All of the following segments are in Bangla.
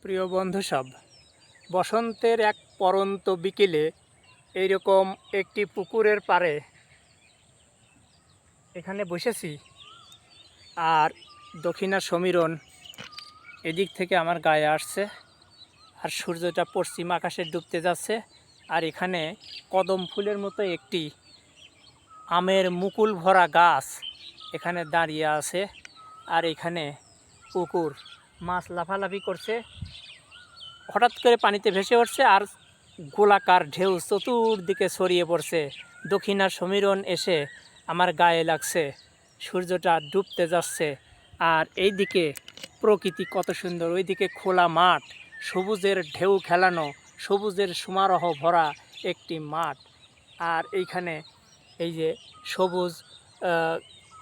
প্রিয় বন্ধু সব, বসন্তের এক পরন্ত বিকেলে এইরকম একটি পুকুরের পাড়ে এখানে বসেছি। আর দক্ষিণা সমীরণ এদিক থেকে আমার গায়ে আসছে, আর সূর্যটা পশ্চিম আকাশে ডুবতে যাচ্ছে। আর এখানে কদম ফুলের মতো একটি আমের মুকুল ভরা গাছ এখানে দাঁড়িয়ে আছে। আর এখানে পুকুর, মাছ লাফালাফি করছে, হঠাৎ করে পানিতে ভেসে উঠছে আর গোলাকার ঢেউ চতুর্দিকে ছড়িয়ে পড়ছে। দক্ষিণা সমীরণ এসে আমার গায়ে লাগছে, সূর্যটা ডুবতে যাচ্ছে। আর এইদিকে প্রকৃতি কত সুন্দর, ওইদিকে খোলা মাঠ, সবুজের ঢেউ খেলানো, সবুজের সমারোহ ভরা একটি মাঠ। আর এইখানে এই যে সবুজ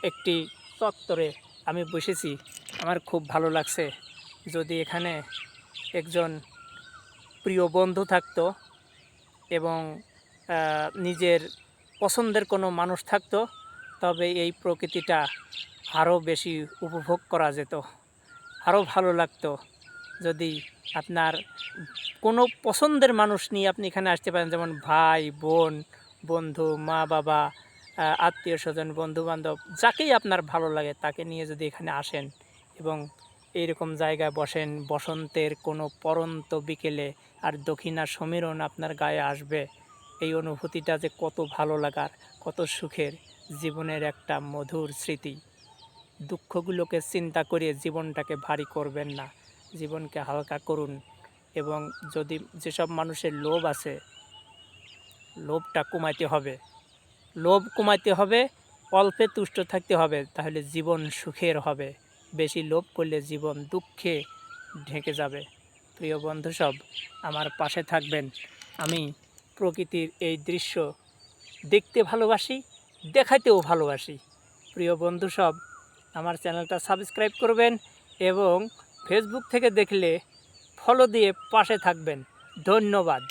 একটি চত্বরে আমি বসেছি, আমার খুব ভালো লাগছে। যদি এখানে একজন প্রিয় বন্ধু থাকতো এবং নিজের পছন্দের কোনো মানুষ থাকতো, তবে এই প্রকৃতিটা আরও বেশি উপভোগ করা যেত, আরও ভালো লাগতো। যদি আপনার কোনো পছন্দের মানুষ নিয়ে আপনি এখানে আসতে পারেন, যেমন ভাই বোন, বন্ধু, মা বাবা, আত্মীয় স্বজন, বন্ধুবান্ধব, যাকেই আপনার ভালো লাগে তাকে নিয়ে যদি এখানে আসেন এবং এইরকম জায়গায় বসেন বসন্তের কোনো পরন্ত বিকেলে, আর দক্ষিণা সমীরণ আপনার গায়ে আসবে, এই অনুভূতিটা যে কত ভালো লাগার, কত সুখের, জীবনের একটা মধুর স্মৃতি। দুঃখগুলোকে চিন্তা করে জীবনটাকে ভারী করবেন না, জীবনকে হালকা করুন। এবং যদি যেসব মানুষের লোভ আছে, লোভটা কমাইতে হবে, লোভ কমাইতে হবে, অল্পে তুষ্ট থাকতে হবে, তাহলে জীবন সুখের হবে। বেশি লোভ করলে জীবন দুঃখে ঢেকে যাবে। প্রিয় বন্ধু সব, আমার পাশে থাকবেন। আমি প্রকৃতির এই দৃশ্য দেখতে ভালোবাসি, দেখাইতেও ভালোবাসি। প্রিয় বন্ধু সব, আমার চ্যানেলটা সাবস্ক্রাইব করবেন এবং ফেসবুক থেকে দেখলে ফলো দিয়ে পাশে থাকবেন। ধন্যবাদ।